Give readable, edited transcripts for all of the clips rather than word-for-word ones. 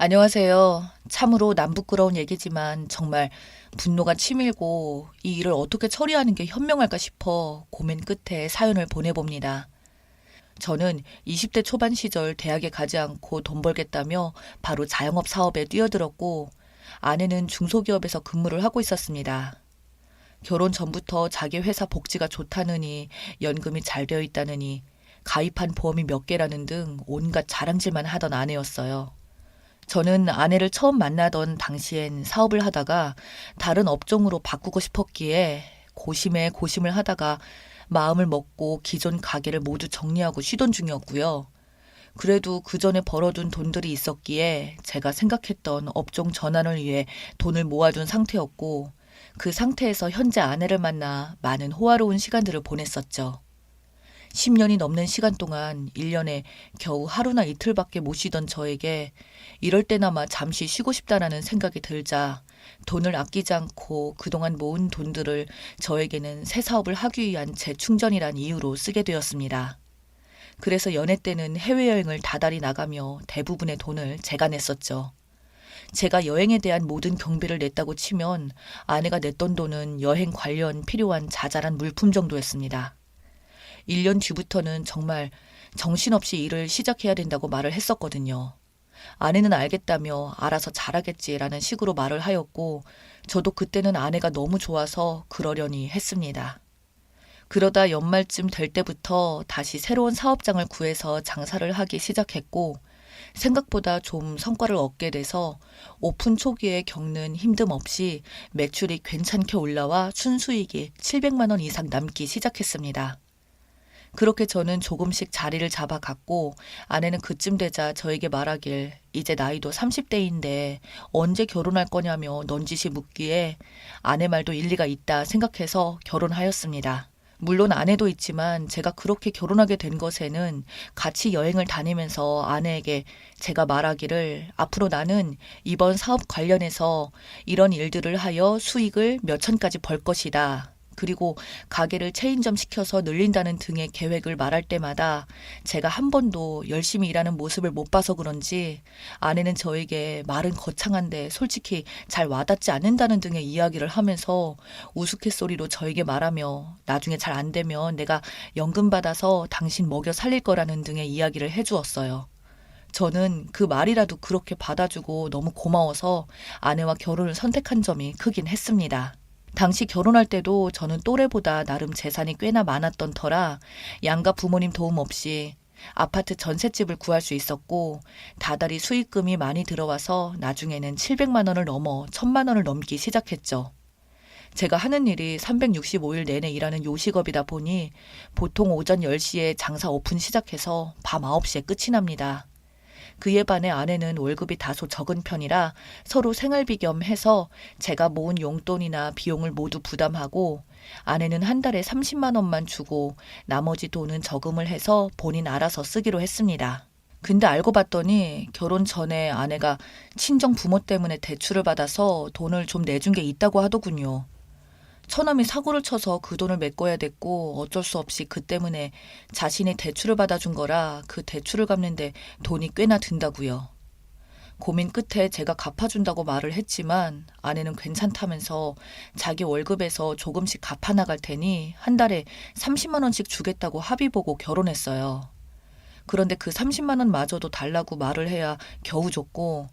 안녕하세요. 참으로 남부끄러운 얘기지만 정말 분노가 치밀고 이 일을 어떻게 처리하는 게 현명할까 싶어 고민 끝에 사연을 보내봅니다. 저는 20대 초반 시절 대학에 가지 않고 돈 벌겠다며 바로 자영업 사업에 뛰어들었고 아내는 중소기업에서 근무를 하고 있었습니다. 결혼 전부터 자기 회사 복지가 좋다느니 연금이 잘 되어 있다느니 가입한 보험이 몇 개라는 등 온갖 자랑질만 하던 아내였어요. 저는 아내를 처음 만나던 당시엔 사업을 하다가 다른 업종으로 바꾸고 싶었기에 고심에 고심을 하다가 마음을 먹고 기존 가게를 모두 정리하고 쉬던 중이었고요. 그래도 그 전에 벌어둔 돈들이 있었기에 제가 생각했던 업종 전환을 위해 돈을 모아둔 상태였고 그 상태에서 현재 아내를 만나 많은 호화로운 시간들을 보냈었죠. 10년이 넘는 시간 동안 1년에 겨우 하루나 이틀밖에 못 쉬던 저에게 이럴 때나마 잠시 쉬고 싶다라는 생각이 들자 돈을 아끼지 않고 그동안 모은 돈들을 저에게는 새 사업을 하기 위한 재충전이란 이유로 쓰게 되었습니다. 그래서 연애 때는 해외여행을 다달이 나가며 대부분의 돈을 제가 냈었죠. 제가 여행에 대한 모든 경비를 냈다고 치면 아내가 냈던 돈은 여행 관련 필요한 자잘한 물품 정도였습니다. 1년 뒤부터는 정말 정신없이 일을 시작해야 된다고 말을 했었거든요. 아내는 알겠다며 알아서 잘하겠지라는 식으로 말을 하였고 저도 그때는 아내가 너무 좋아서 그러려니 했습니다. 그러다 연말쯤 될 때부터 다시 새로운 사업장을 구해서 장사를 하기 시작했고 생각보다 좀 성과를 얻게 돼서 오픈 초기에 겪는 힘듦 없이 매출이 괜찮게 올라와 순수익이 700만 원 이상 남기 시작했습니다. 그렇게 저는 조금씩 자리를 잡아갔고 아내는 그쯤 되자 저에게 말하길 이제 나이도 30대인데 언제 결혼할 거냐며 넌지시 묻기에 아내 말도 일리가 있다 생각해서 결혼하였습니다. 물론 아내도 있지만 제가 그렇게 결혼하게 된 것에는 같이 여행을 다니면서 아내에게 제가 말하기를 앞으로 나는 이번 사업 관련해서 이런 일들을 하여 수익을 몇 천까지 벌 것이다. 그리고 가게를 체인점 시켜서 늘린다는 등의 계획을 말할 때마다 제가 한 번도 열심히 일하는 모습을 못 봐서 그런지 아내는 저에게 말은 거창한데 솔직히 잘 와닿지 않는다는 등의 이야기를 하면서 우스갯소리로 저에게 말하며 나중에 잘 안 되면 내가 연금 받아서 당신 먹여 살릴 거라는 등의 이야기를 해주었어요. 저는 그 말이라도 그렇게 받아주고 너무 고마워서 아내와 결혼을 선택한 점이 크긴 했습니다. 당시 결혼할 때도 저는 또래보다 나름 재산이 꽤나 많았던 터라 양가 부모님 도움 없이 아파트 전셋집을 구할 수 있었고 다달이 수익금이 많이 들어와서 나중에는 700만 원을 넘어 1000만 원을 넘기 시작했죠. 제가 하는 일이 365일 내내 일하는 요식업이다 보니 보통 오전 10시에 장사 오픈 시작해서 밤 9시에 끝이 납니다. 그에 반해 아내는 월급이 다소 적은 편이라 서로 생활비 겸 해서 제가 모은 용돈이나 비용을 모두 부담하고 아내는 한 달에 30만 원만 주고 나머지 돈은 저금을 해서 본인 알아서 쓰기로 했습니다. 근데 알고 봤더니 결혼 전에 아내가 친정 부모 때문에 대출을 받아서 돈을 좀 내준 게 있다고 하더군요. 처남이 사고를 쳐서 그 돈을 메꿔야 됐고 어쩔 수 없이 그 때문에 자신이 대출을 받아준 거라 그 대출을 갚는데 돈이 꽤나 든다고요. 고민 끝에 제가 갚아준다고 말을 했지만 아내는 괜찮다면서 자기 월급에서 조금씩 갚아나갈 테니 한 달에 30만 원씩 주겠다고 합의 보고 결혼했어요. 그런데 그 30만 원마저도 달라고 말을 해야 겨우 줬고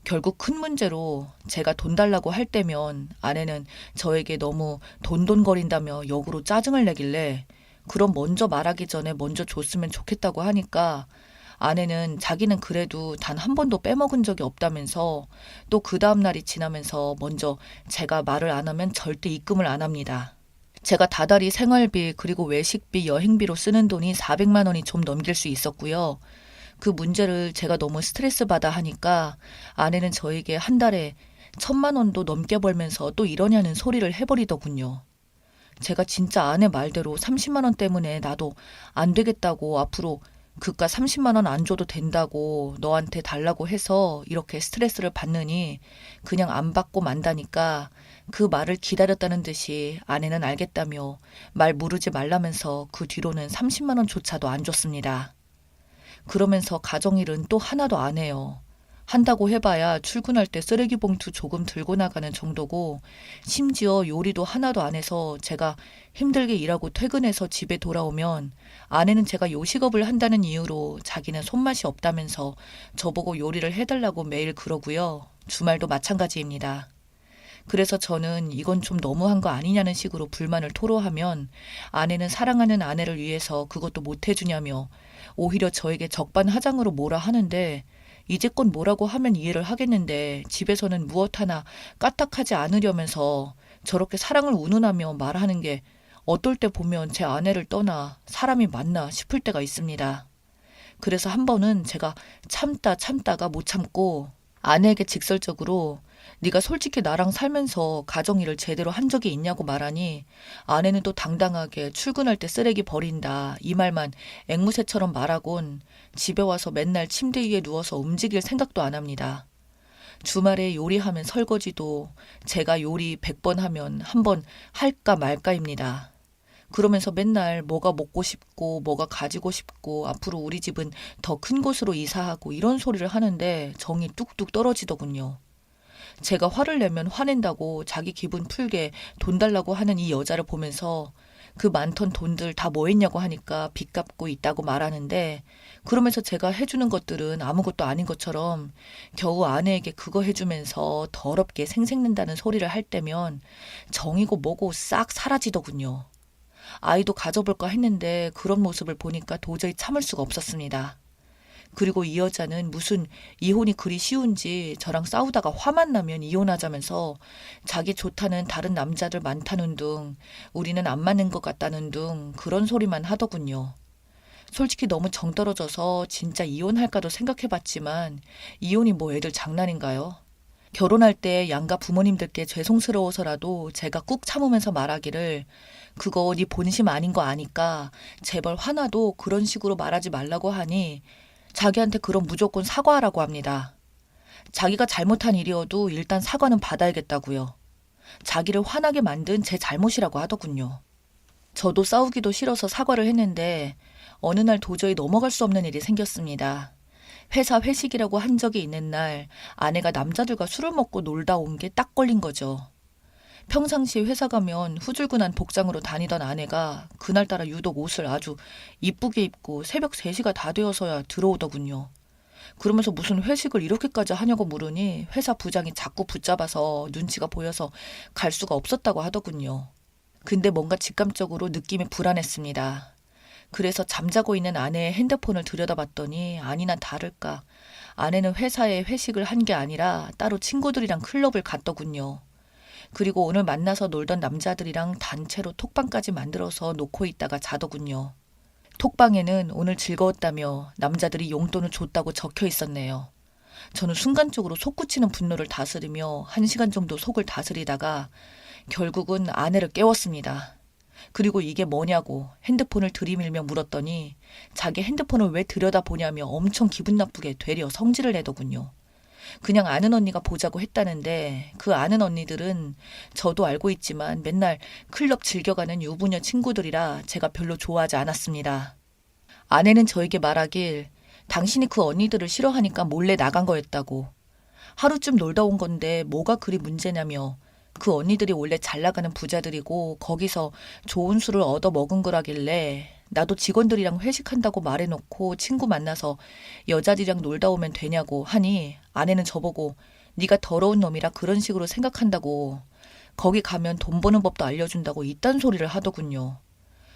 결국 큰 문제로 제가 돈 달라고 할 때면 아내는 저에게 너무 돈돈거린다며 역으로 짜증을 내길래 그럼 먼저 말하기 전에 먼저 줬으면 좋겠다고 하니까 아내는 자기는 그래도 단 한 번도 빼먹은 적이 없다면서 또 그 다음 날이 지나면서 먼저 제가 말을 안 하면 절대 입금을 안 합니다. 제가 다달이 생활비 그리고 외식비 여행비로 쓰는 돈이 400만 원이 좀 넘길 수 있었고요. 그 문제를 제가 너무 스트레스 받아 하니까 아내는 저에게 한 달에 1000만 원도 넘게 벌면서 또 이러냐는 소리를 해버리더군요. 제가 진짜 아내 말대로 30만 원 때문에 나도 안 되겠다고 앞으로 그깟 30만 원 안 줘도 된다고 너한테 달라고 해서 이렇게 스트레스를 받느니 그냥 안 받고 만다니까 그 말을 기다렸다는 듯이 아내는 알겠다며 말 무르지 말라면서 그 뒤로는 30만 원조차도 안 줬습니다. 그러면서 가정일은 또 하나도 안 해요. 한다고 해봐야 출근할 때 쓰레기 봉투 조금 들고 나가는 정도고 심지어 요리도 하나도 안 해서 제가 힘들게 일하고 퇴근해서 집에 돌아오면 아내는 제가 요식업을 한다는 이유로 자기는 손맛이 없다면서 저보고 요리를 해달라고 매일 그러고요. 주말도 마찬가지입니다. 그래서 저는 이건 좀 너무한 거 아니냐는 식으로 불만을 토로하면 아내는 사랑하는 아내를 위해서 그것도 못 해주냐며 오히려 저에게 적반하장으로 뭐라 하는데 이제껏 뭐라고 하면 이해를 하겠는데 집에서는 무엇 하나 까딱하지 않으려면서 저렇게 사랑을 운운하며 말하는 게 어떨 때 보면 제 아내를 떠나 사람이 맞나 싶을 때가 있습니다. 그래서 한 번은 제가 참다가 못 참고 아내에게 직설적으로 네가 솔직히 나랑 살면서 가정일을 제대로 한 적이 있냐고 말하니 아내는 또 당당하게 출근할 때 쓰레기 버린다 이 말만 앵무새처럼 말하곤 집에 와서 맨날 침대 위에 누워서 움직일 생각도 안 합니다. 주말에 요리하면 설거지도 제가 요리 100번 하면 한 번 할까 말까입니다. 그러면서 맨날 뭐가 먹고 싶고 뭐가 가지고 싶고 앞으로 우리 집은 더 큰 곳으로 이사하고 이런 소리를 하는데 정이 뚝뚝 떨어지더군요. 제가 화를 내면 화낸다고 자기 기분 풀게 돈 달라고 하는 이 여자를 보면서 그 많던 돈들 다 뭐 했냐고 하니까 빚 갚고 있다고 말하는데 그러면서 제가 해주는 것들은 아무것도 아닌 것처럼 겨우 아내에게 그거 해주면서 더럽게 생색낸다는 소리를 할 때면 정이고 뭐고 싹 사라지더군요. 아이도 가져볼까 했는데 그런 모습을 보니까 도저히 참을 수가 없었습니다. 그리고 이 여자는 무슨 이혼이 그리 쉬운지 저랑 싸우다가 화만 나면 이혼하자면서 자기 좋다는 다른 남자들 많다는 둥 우리는 안 맞는 것 같다는 둥 그런 소리만 하더군요. 솔직히 너무 정 떨어져서 진짜 이혼할까도 생각해봤지만 이혼이 뭐 애들 장난인가요? 결혼할 때 양가 부모님들께 죄송스러워서라도 제가 꾹 참으면서 말하기를 그거 네 본심 아닌 거 아니까 제발 화나도 그런 식으로 말하지 말라고 하니 자기한테 그럼 무조건 사과하라고 합니다. 자기가 잘못한 일이어도 일단 사과는 받아야겠다고요. 자기를 화나게 만든 제 잘못이라고 하더군요. 저도 싸우기도 싫어서 사과를 했는데 어느 날 도저히 넘어갈 수 없는 일이 생겼습니다. 회사 회식이라고 한 적이 있는 날 아내가 남자들과 술을 먹고 놀다 온 게 딱 걸린 거죠. 평상시 회사 가면 후줄근한 복장으로 다니던 아내가 그날따라 유독 옷을 아주 이쁘게 입고 새벽 3시가 다 되어서야 들어오더군요. 그러면서 무슨 회식을 이렇게까지 하냐고 물으니 회사 부장이 자꾸 붙잡아서 눈치가 보여서 갈 수가 없었다고 하더군요. 근데 뭔가 직감적으로 느낌이 불안했습니다. 그래서 잠자고 있는 아내의 핸드폰을 들여다봤더니 아니나 다를까 아내는 회사에 회식을 한 게 아니라 따로 친구들이랑 클럽을 갔더군요. 그리고 오늘 만나서 놀던 남자들이랑 단체로 톡방까지 만들어서 놓고 있다가 자더군요. 톡방에는 오늘 즐거웠다며 남자들이 용돈을 줬다고 적혀 있었네요. 저는 순간적으로 솟구치는 분노를 다스리며 1시간 정도 속을 다스리다가 결국은 아내를 깨웠습니다. 그리고 이게 뭐냐고 핸드폰을 들이밀며 물었더니 자기 핸드폰을 왜 들여다보냐며 엄청 기분 나쁘게 되려 성질을 내더군요. 그냥 아는 언니가 보자고 했다는데 그 아는 언니들은 저도 알고 있지만 맨날 클럽 즐겨가는 유부녀 친구들이라 제가 별로 좋아하지 않았습니다. 아내는 저에게 말하길 당신이 그 언니들을 싫어하니까 몰래 나간 거였다고. 하루쯤 놀다 온 건데 뭐가 그리 문제냐며 그 언니들이 원래 잘 나가는 부자들이고 거기서 좋은 술을 얻어 먹은 거라길래 나도 직원들이랑 회식한다고 말해놓고 친구 만나서 여자들이랑 놀다 오면 되냐고 하니 아내는 저보고 네가 더러운 놈이라 그런 식으로 생각한다고 거기 가면 돈 버는 법도 알려준다고 이딴 소리를 하더군요.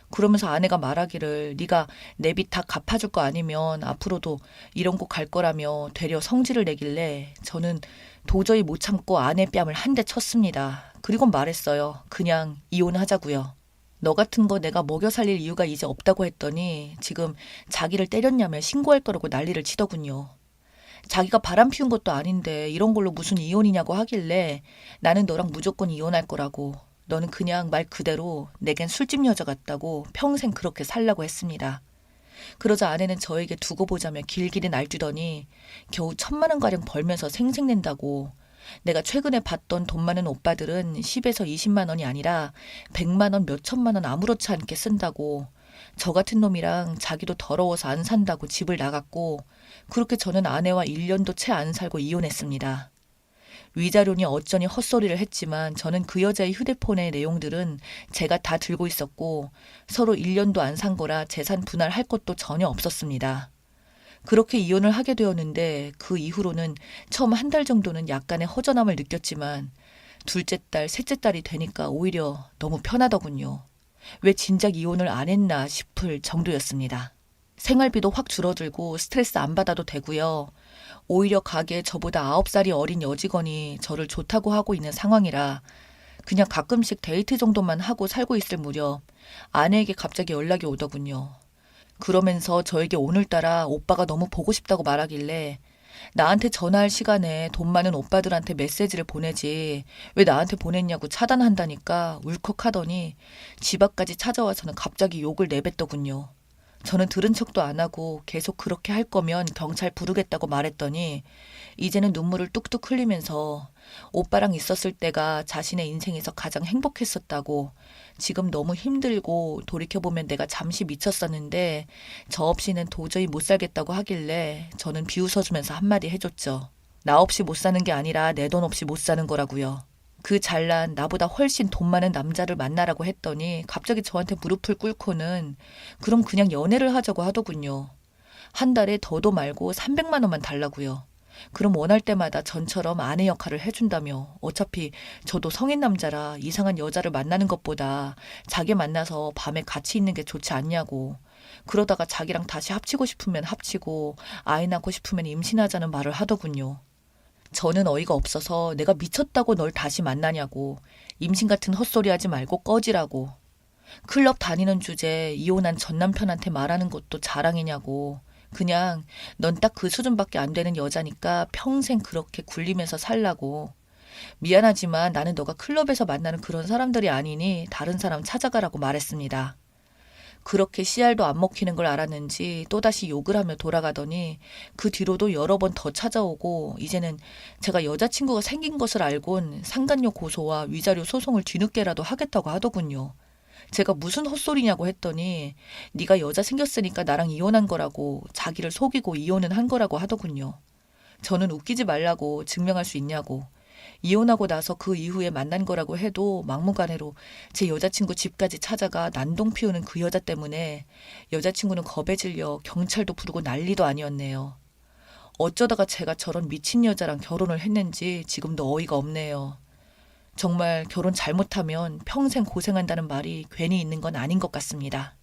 그러면서 아내가 말하기를 네가 내 빚 다 갚아줄 거 아니면 앞으로도 이런 곳 갈 거라며 되려 성질을 내길래 저는 도저히 못 참고 아내 뺨을 한 대 쳤습니다. 그리고 말했어요. 그냥 이혼하자고요. 너 같은 거 내가 먹여 살릴 이유가 이제 없다고 했더니 지금 자기를 때렸냐며 신고할 거라고 난리를 치더군요. 자기가 바람 피운 것도 아닌데 이런 걸로 무슨 이혼이냐고 하길래 나는 너랑 무조건 이혼할 거라고. 너는 그냥 말 그대로 내겐 술집 여자 같다고 평생 그렇게 살라고 했습니다. 그러자 아내는 저에게 두고 보자며 길길이 날뛰더니 겨우 1,000만 원가량 벌면서 생색낸다고 내가 최근에 봤던 돈 많은 오빠들은 10에서 20만 원이 아니라 100만 원, 몇 천만 원 아무렇지 않게 쓴다고 저 같은 놈이랑 자기도 더러워서 안 산다고 집을 나갔고, 그렇게 저는 아내와 1년도 채 안 살고 이혼했습니다. 위자료니 어쩌니 헛소리를 했지만 저는 그 여자의 휴대폰의 내용들은 제가 다 들고 있었고, 서로 1년도 안 산 거라 재산 분할할 것도 전혀 없었습니다. 그렇게 이혼을 하게 되었는데 그 이후로는 처음 한 달 정도는 약간의 허전함을 느꼈지만 둘째 딸, 셋째 딸이 되니까 오히려 너무 편하더군요. 왜 진작 이혼을 안 했나 싶을 정도였습니다. 생활비도 확 줄어들고 스트레스 안 받아도 되고요. 오히려 가게에 저보다 9살이 어린 여직원이 저를 좋다고 하고 있는 상황이라 그냥 가끔씩 데이트 정도만 하고 살고 있을 무렵 아내에게 갑자기 연락이 오더군요. 그러면서 저에게 오늘따라 오빠가 너무 보고 싶다고 말하길래 나한테 전화할 시간에 돈 많은 오빠들한테 메시지를 보내지 왜 나한테 보냈냐고 차단한다니까 울컥하더니 집 앞까지 찾아와서는 갑자기 욕을 내뱉더군요. 저는 들은 척도 안 하고 계속 그렇게 할 거면 경찰 부르겠다고 말했더니 이제는 눈물을 뚝뚝 흘리면서 오빠랑 있었을 때가 자신의 인생에서 가장 행복했었다고, 지금 너무 힘들고 돌이켜보면 내가 잠시 미쳤었는데 저 없이는 도저히 못 살겠다고 하길래 저는 비웃어주면서 한마디 해줬죠. 나 없이 못 사는 게 아니라 내 돈 없이 못 사는 거라고요. 그 잘난 나보다 훨씬 돈 많은 남자를 만나라고 했더니 갑자기 저한테 무릎을 꿇고는 그럼 그냥 연애를 하자고 하더군요. 한 달에 더도 말고 300만 원만 달라고요. 그럼 원할 때마다 전처럼 아내 역할을 해준다며, 어차피 저도 성인 남자라 이상한 여자를 만나는 것보다 자기 만나서 밤에 같이 있는 게 좋지 않냐고, 그러다가 자기랑 다시 합치고 싶으면 합치고 아이 낳고 싶으면 임신하자는 말을 하더군요. 저는 어이가 없어서 내가 미쳤다고 널 다시 만나냐고, 임신 같은 헛소리 하지 말고 꺼지라고, 클럽 다니는 주제에 이혼한 전 남편한테 말하는 것도 자랑이냐고, 그냥 넌 딱 그 수준밖에 안 되는 여자니까 평생 그렇게 굴리면서 살라고, 미안하지만 나는 너가 클럽에서 만나는 그런 사람들이 아니니 다른 사람 찾아가라고 말했습니다. 그렇게 씨알도 안 먹히는 걸 알았는지 또다시 욕을 하며 돌아가더니 그 뒤로도 여러 번 더 찾아오고, 이제는 제가 여자친구가 생긴 것을 알곤 상간녀 고소와 위자료 소송을 뒤늦게라도 하겠다고 하더군요. 제가 무슨 헛소리냐고 했더니 네가 여자 생겼으니까 나랑 이혼한 거라고, 자기를 속이고 이혼은 한 거라고 하더군요. 저는 웃기지 말라고 증명할 수 있냐고, 이혼하고 나서 그 이후에 만난 거라고 해도 막무가내로 제 여자친구 집까지 찾아가 난동 피우는 그 여자 때문에 여자친구는 겁에 질려 경찰도 부르고 난리도 아니었네요. 어쩌다가 제가 저런 미친 여자랑 결혼을 했는지 지금도 어이가 없네요. 정말 결혼 잘못하면 평생 고생한다는 말이 괜히 있는 건 아닌 것 같습니다.